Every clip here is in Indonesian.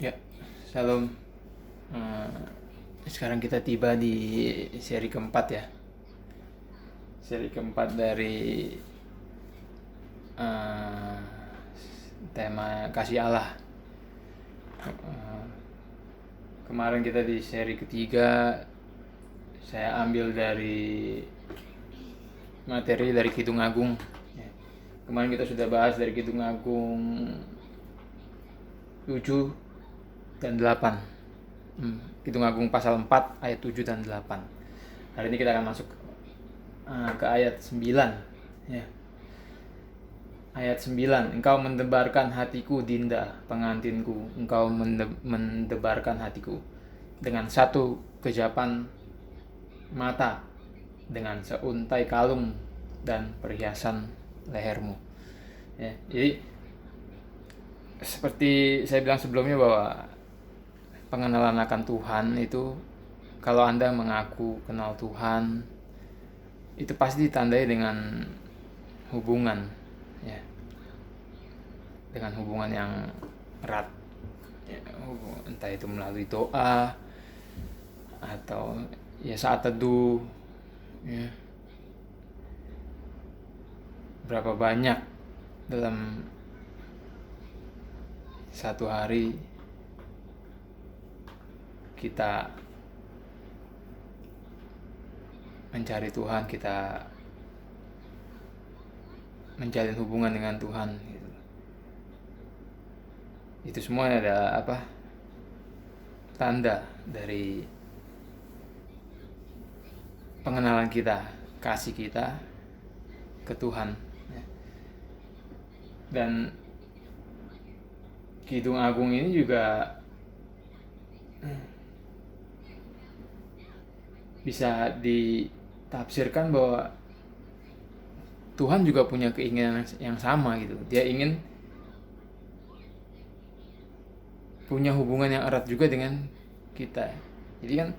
Ya, Shalom. Sekarang kita tiba di seri keempat ya. Seri keempat dari eh, tema kasih Allah. Kemarin kita di seri ketiga, saya ambil dari materi dari Kidung Agung. Ya. Kemarin kita sudah bahas dari Kidung Agung 7 dan 8. Kidung Agung pasal 4 ayat 7 dan 8. Hari ini kita akan masuk ke ayat 9 ya. Ayat 9, engkau mendebarkan hatiku Dinda, pengantinku, engkau mendebarkan hatiku dengan satu kejapan mata, dengan seuntai kalung dan perhiasan lehermu. Ya, jadi seperti saya bilang sebelumnya bahwa pengenalan akan Tuhan itu, kalau Anda mengaku kenal Tuhan, itu pasti ditandai dengan hubungan ya, dengan hubungan yang erat ya, entah itu melalui doa atau ya saat teduh ya. Berapa banyak dalam satu hari kita mencari Tuhan, kita menjalin hubungan dengan Tuhan gitu. Itu semua ada tanda dari pengenalan kita, kasih kita ke Tuhan ya. Dan Kidung Agung ini juga bisa ditafsirkan bahwa Tuhan juga punya keinginan yang sama gitu. Dia ingin punya hubungan yang erat juga dengan kita. Jadi kan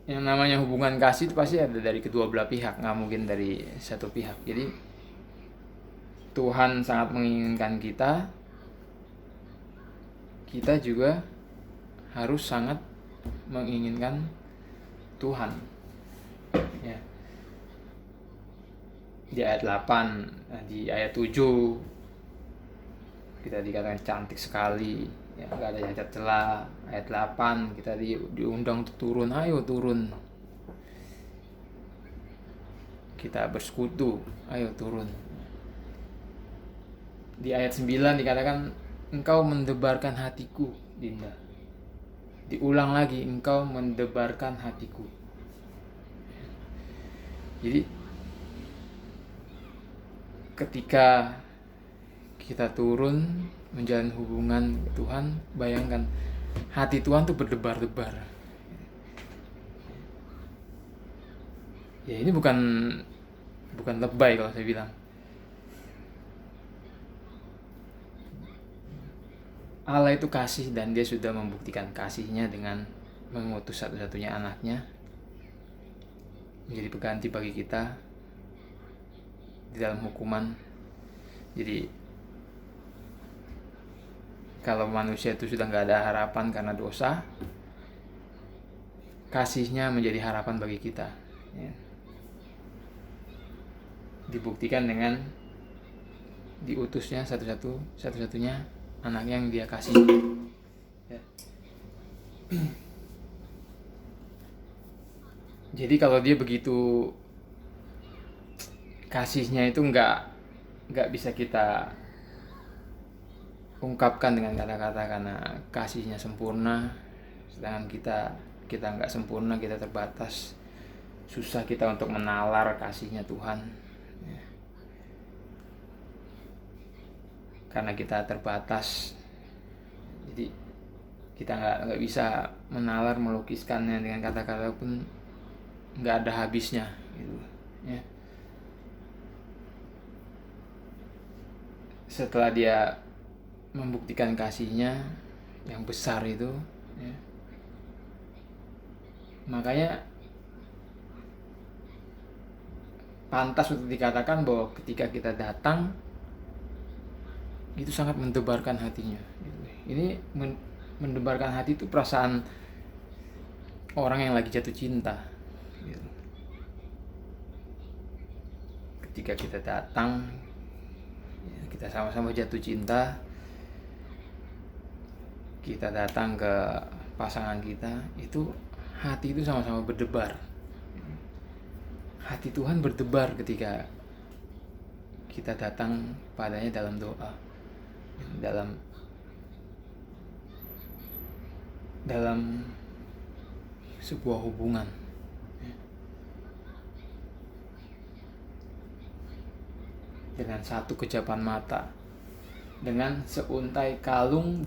yang namanya hubungan kasih itu pasti ada dari kedua belah pihak, nggak mungkin dari satu pihak. Jadi Tuhan sangat menginginkan kita, kita juga harus sangat menginginkan Tuhan ya. Di ayat 8, di ayat 7 kita dikatakan cantik sekali ya, nggak ada cacat celah. Ayat 8 kita diundang untuk turun, ayo turun, kita bersekutu, ayo turun. Di ayat 9 dikatakan engkau mendebarkan hatiku Dinda. Diulang lagi, engkau mendebarkan hatiku. Jadi ketika kita turun menjalin hubungan Tuhan, bayangkan hati Tuhan tuh berdebar-debar. Ya ini bukan lebay kalau saya bilang. Allah itu kasih dan dia sudah membuktikan kasihnya dengan mengutus satu-satunya anaknya menjadi pengganti bagi kita di dalam hukuman. Jadi kalau manusia itu sudah nggak ada harapan karena dosa, kasihnya menjadi harapan bagi kita ya. Dibuktikan dengan diutusnya satu-satunya anak yang dia kasih ya. Jadi kalau dia begitu kasihnya itu nggak bisa kita ungkapkan dengan kata-kata karena kasihnya sempurna, sedangkan kita nggak sempurna, kita terbatas, susah kita untuk menalar kasihnya Tuhan ya. Karena kita terbatas, jadi kita nggak bisa menalar, melukiskannya dengan kata-kata pun nggak ada habisnya gitu ya. Setelah dia membuktikan kasihnya yang besar itu ya, makanya pantas untuk dikatakan bahwa ketika kita datang itu sangat mendebarkan hatinya gitu. Ini mendebarkan hati itu perasaan orang yang lagi jatuh cinta gitu. Ketika kita datang, kita sama-sama jatuh cinta, kita datang ke pasangan kita, itu hati itu sama-sama berdebar. Hati Tuhan berdebar ketika kita datang padanya dalam doa, dalam sebuah hubungan. Dengan satu kejapan mata, dengan seuntai kalung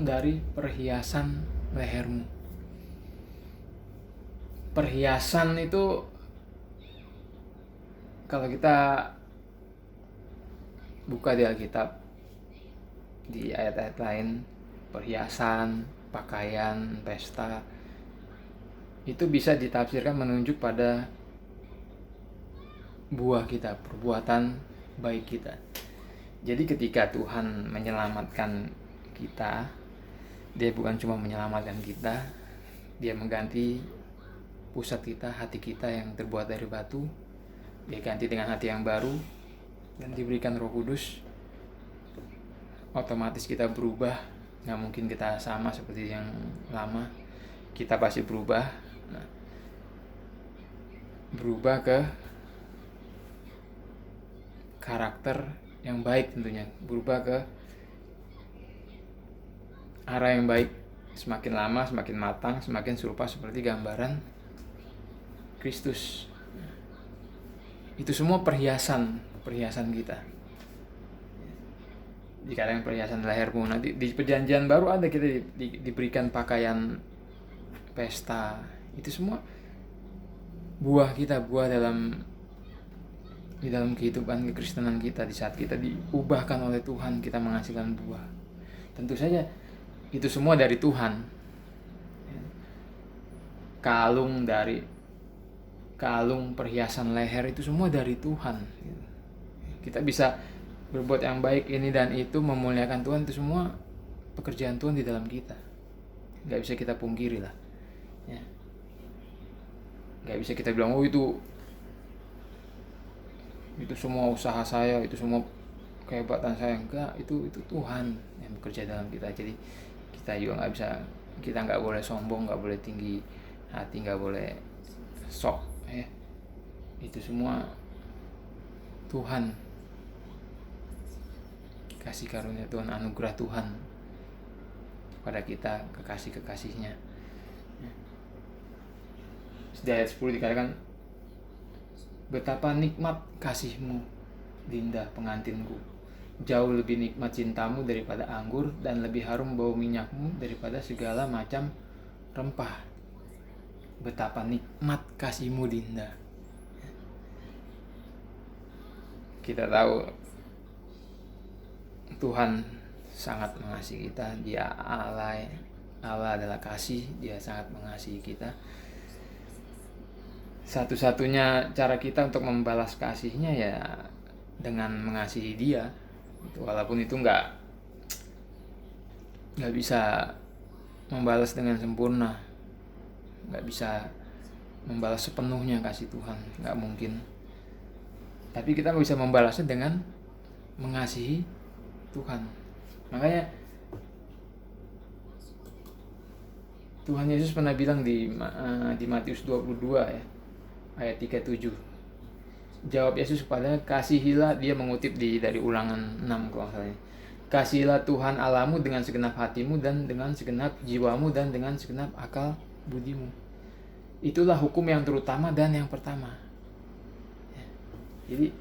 dari perhiasan lehermu. Perhiasan itu kalau kita buka di Alkitab, di ayat-ayat lain, perhiasan, pakaian, pesta, itu bisa ditafsirkan menunjuk pada buah kita, perbuatan baik kita. Jadi ketika Tuhan menyelamatkan kita, Dia bukan cuma menyelamatkan kita, Dia mengganti pusat kita, hati kita yang terbuat dari batu, Dia ganti dengan hati yang baru dan diberikan Roh Kudus. Otomatis kita berubah. Nggak mungkin kita sama seperti yang lama, kita pasti berubah. Berubah ke karakter yang baik tentunya, berubah ke arah yang baik. Semakin lama semakin matang, semakin serupa seperti gambaran Kristus. Itu semua perhiasan kita. Jika ada yang perhiasan lehermu, nanti di perjanjian baru ada kita diberikan pakaian pesta. Itu semua buah kita, buah di dalam kehidupan kekristenan kita. Di saat kita diubahkan oleh Tuhan, kita menghasilkan buah. Tentu saja itu semua dari Tuhan. Kalung perhiasan leher itu semua dari Tuhan. Kita bisa berbuat yang baik ini dan itu, memuliakan Tuhan, itu semua pekerjaan Tuhan di dalam kita. Gak bisa kita pungkiri lah ya. Gak bisa kita bilang, oh itu semua usaha saya, itu semua kehebatan saya. Enggak, itu Tuhan yang bekerja dalam kita. Jadi kita juga nggak bisa, kita nggak boleh sombong, nggak boleh tinggi hati, nggak boleh sok ya. Itu semua Tuhan, kasih karunia Tuhan, anugerah Tuhan pada kita, kekasih-kekasihnya. Di ayat 10 dikatakan, betapa nikmat kasihmu, Dinda pengantinku. Jauh lebih nikmat cintamu daripada anggur, dan lebih harum bau minyakmu daripada segala macam rempah. Betapa nikmat kasihmu, Dinda. Kita tahu Tuhan sangat mengasihi kita. Dia Allah adalah kasih. Dia sangat mengasihi kita. Satu-satunya cara kita untuk membalas kasihnya ya dengan mengasihi Dia. Walaupun itu nggak bisa membalas dengan sempurna, nggak bisa membalas sepenuhnya kasih Tuhan, nggak mungkin. Tapi kita bisa membalasnya dengan mengasihi Tuhan. Makanya Tuhan Yesus pernah bilang di Matius 22 ya, ayat 37. Jawab Yesus kepadanya, kasihilah, dia mengutip dari Ulangan 6 kalau salah. Kasihilah Tuhan Allahmu dengan segenap hatimu dan dengan segenap jiwamu dan dengan segenap akal budimu. Itulah hukum yang terutama dan yang pertama. Jadi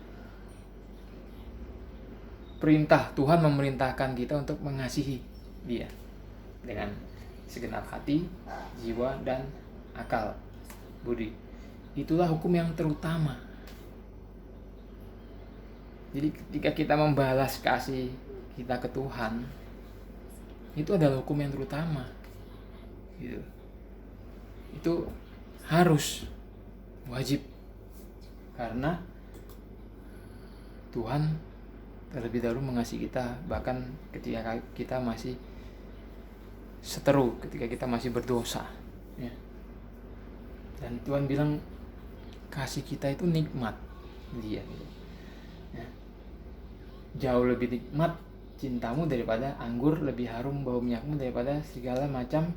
perintah Tuhan memerintahkan kita untuk mengasihi Dia dengan segenap hati, jiwa, dan akal budi. Itulah hukum yang terutama. Jadi ketika kita membalas kasih kita ke Tuhan, itu adalah hukum yang terutama. Gitu. Itu harus, wajib, karena Tuhan terlebih dahulu mengasihi kita, bahkan ketika kita masih seteru, ketika kita masih berdosa, ya. Dan Tuhan bilang kasih kita itu nikmat dia, ya. Jauh lebih nikmat cintamu daripada anggur, lebih harum bau minyakmu daripada segala macam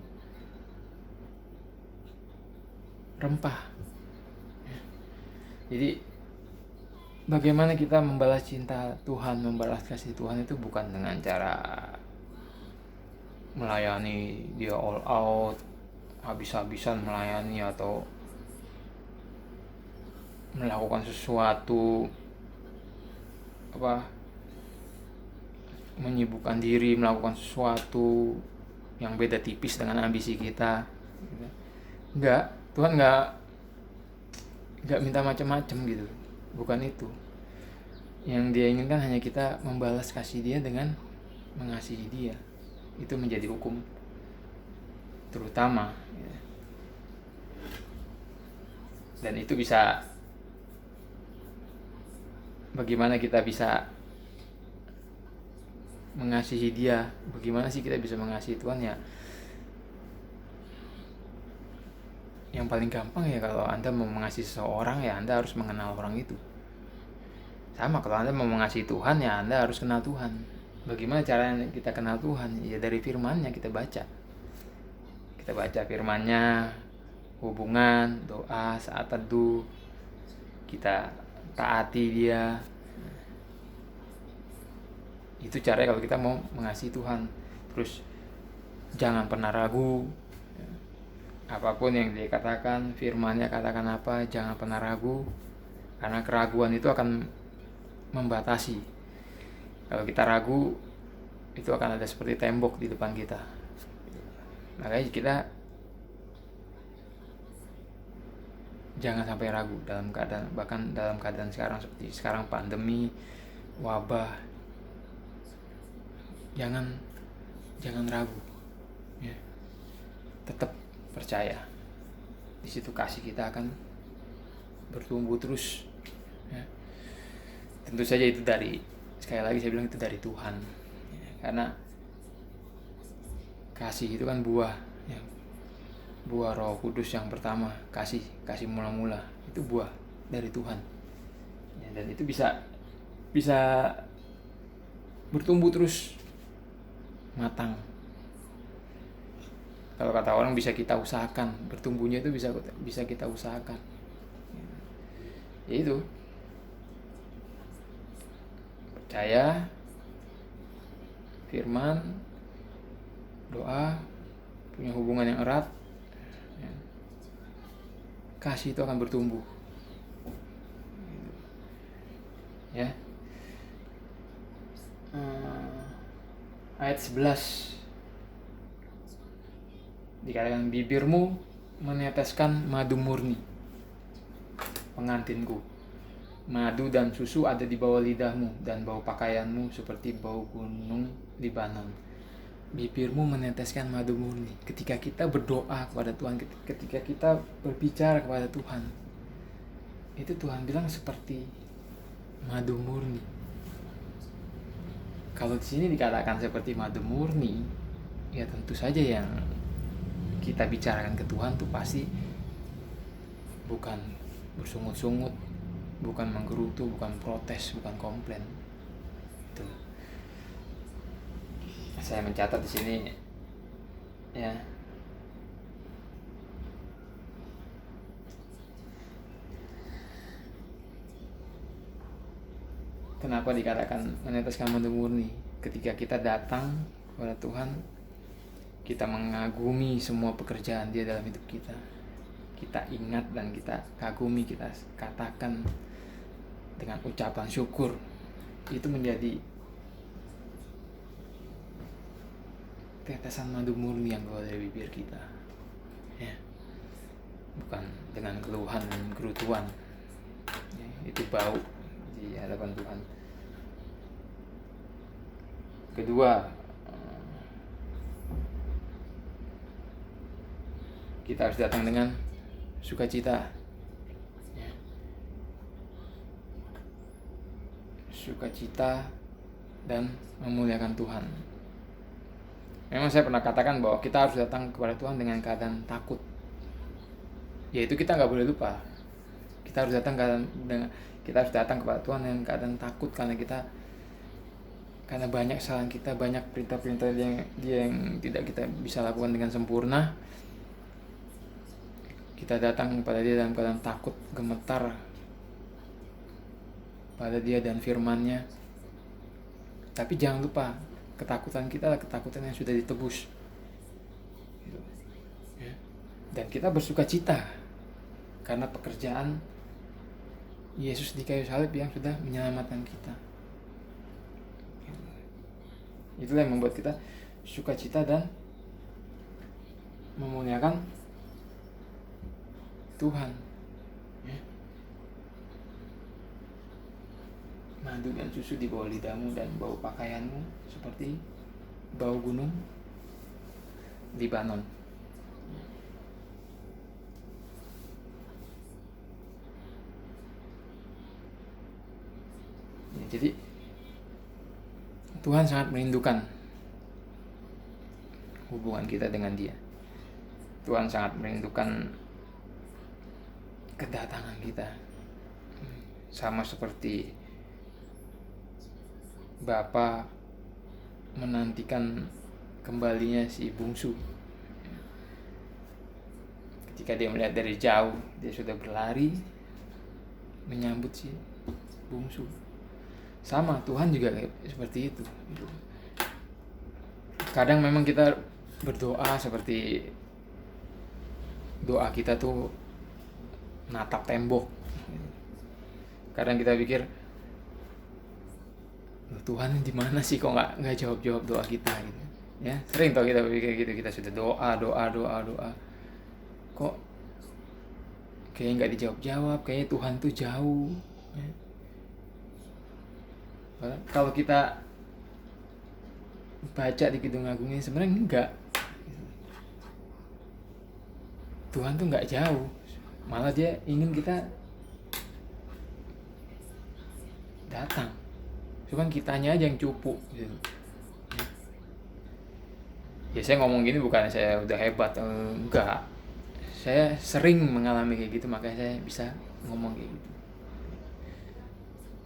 rempah. Jadi bagaimana kita membalas cinta Tuhan, membalas kasih Tuhan itu bukan dengan cara melayani dia all out, habis-habisan melayani, atau melakukan sesuatu menyibukkan diri melakukan sesuatu yang beda tipis dengan ambisi kita. Enggak, Tuhan enggak minta macam-macam gitu, bukan itu. Yang dia inginkan hanya kita membalas kasih dia dengan mengasihi dia. Itu menjadi hukum terutama, ya. Dan itu bisa, bagaimana kita bisa mengasihi dia, bagaimana sih kita bisa mengasihi Tuhan, ya yang paling gampang ya, kalau Anda mau mengasihi seseorang ya Anda harus mengenal orang itu. Sama kalau Anda mau mengasihi Tuhan ya Anda harus kenal Tuhan. Bagaimana caranya kita kenal Tuhan? Ya dari firman-Nya kita baca. Kita baca firman-Nya, hubungan, doa, saat teduh, kita taati dia. Itu caranya kalau kita mau mengasihi Tuhan. Terus jangan pernah ragu. Apapun yang dia katakan, firman-Nya katakan apa, jangan pernah ragu. Karena keraguan itu akan membatasi. Kalau kita ragu, itu akan ada seperti tembok di depan kita. Makanya kita jangan sampai ragu dalam keadaan, bahkan dalam keadaan sekarang seperti sekarang pandemi, wabah. Jangan ragu, ya. Tetap percaya. Di situ kasih kita akan bertumbuh terus, ya. Tentu saja itu sekali lagi saya bilang itu dari Tuhan, ya. Karena kasih itu kan buah, ya. Buah Roh Kudus yang pertama, kasih mula-mula itu buah dari Tuhan, ya. Dan itu bisa bertumbuh terus, matang. Kalau kata orang bisa kita usahakan, bertumbuhnya itu bisa kita usahakan. Ya itu, percaya, firman, doa, punya hubungan yang erat, ya. Kasih itu akan bertumbuh, ya. Ayat 11 dikatakan, bibirmu meneteskan madu murni, pengantinku. Madu dan susu ada di bawah lidahmu, dan bau pakaianmu seperti bau gunung Libanon. Bibirmu meneteskan madu murni. Ketika kita berdoa kepada Tuhan, ketika kita berbicara kepada Tuhan, itu Tuhan bilang seperti madu murni. Kalau di sini dikatakan seperti madu murni, ya tentu saja yang kita bicarakan ke Tuhan tuh pasti bukan bersungut-sungut, bukan menggerutu, bukan protes, bukan komplain. Itu. Saya mencatat di sini, ya. Kenapa dikatakan meneteskan madu murni? Ketika kita datang kepada Tuhan, kita mengagumi semua pekerjaan Dia dalam hidup kita. Kita ingat dan kita kagumi, kita katakan dengan ucapan syukur. Itu menjadi tetesan madu murni yang keluar dari bibir kita, ya. Bukan dengan keluhan dan kerutuan, ya. Itu bau di hadapan Tuhan. Kedua, kita harus datang dengan sukacita, ya. Sukacita dan memuliakan Tuhan. Memang saya pernah katakan bahwa kita harus datang kepada Tuhan dengan keadaan takut. Yaitu kita nggak boleh lupa. Kita harus datang kepada Tuhan dengan keadaan takut, karena banyak kesalahan kita, banyak perintah-perintah yang tidak kita bisa lakukan dengan sempurna. Kita datang kepada Dia dalam keadaan takut, gemetar pada Dia dan firman-Nya. Tapi jangan lupa, ketakutan kita adalah ketakutan yang sudah ditebus. Dan kita bersuka cita karena pekerjaan Yesus di kayu salib yang sudah menyelamatkan kita. Itulah yang membuat kita sukacita dan memuliakan Tuhan. Madu dan susu di bawah lidahmu dan bau pakaianmu seperti bau gunung Libanon. Jadi Tuhan sangat merindukan hubungan kita dengan Dia. Tuhan sangat merindukan kedatangan kita. Sama seperti Bapa menantikan kembalinya si bungsu. Ketika dia melihat dari jauh, dia sudah berlari menyambut si bungsu. Sama, Tuhan juga seperti itu. Kadang memang kita berdoa seperti doa kita tuh natap tembok. Kadang kita pikir, Tuhan di mana sih kok nggak jawab doa kita gitu. Ya, sering tau kita pikir gitu, kita sudah doa. Kok kayaknya nggak dijawab, kayaknya Tuhan tuh jauh. Ya. Kalau kita baca di Kidung Agung ini sebenarnya enggak. Tuhan tuh nggak jauh, malah Dia ingin kita datang. Cuman kitanya aja yang cupu gitu. Ya saya ngomong gini bukan saya udah hebat, enggak. Saya sering mengalami kayak gitu, makanya saya bisa ngomong kayak gitu.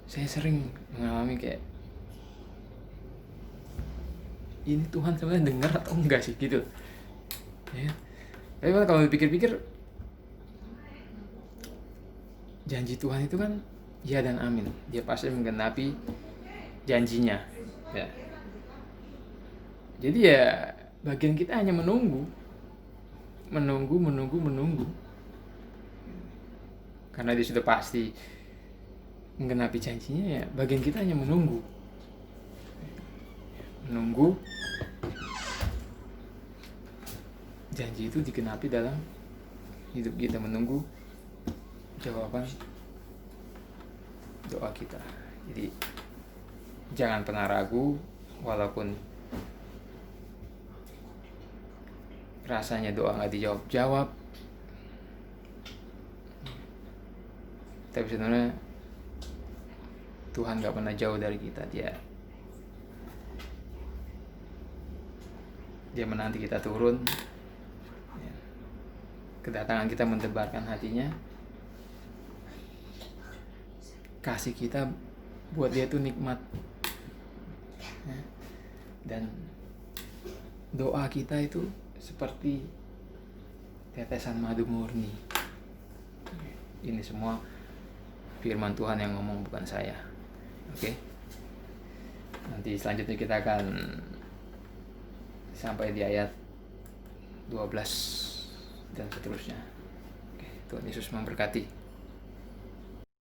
Saya sering mengalami kayak, ini Tuhan sebenarnya dengar atau enggak sih gitu. Ya. Tapi kalau dipikir-pikir, janji Tuhan itu kan ya dan amin. Dia pasti menggenapi janjinya. Ya. Jadi ya bagian kita hanya menunggu. Karena Dia sudah pasti menggenapi janjinya, ya bagian kita hanya menunggu janji itu digenapi dalam hidup kita, menunggu jawaban doa kita. Jadi jangan pernah ragu, walaupun rasanya doa nggak dijawab, tapi sebenarnya Tuhan nggak pernah jauh dari kita. Dia menanti kita turun. Kedatangan kita mendebarkan hatinya. Kasih kita buat Dia itu nikmat. Dan doa kita itu seperti tetesan madu murni. Ini semua firman Tuhan yang ngomong, bukan saya. Oke. Nanti selanjutnya kita akan sampai di ayat 12 dan seterusnya. Oke, Tuhan Yesus memberkati.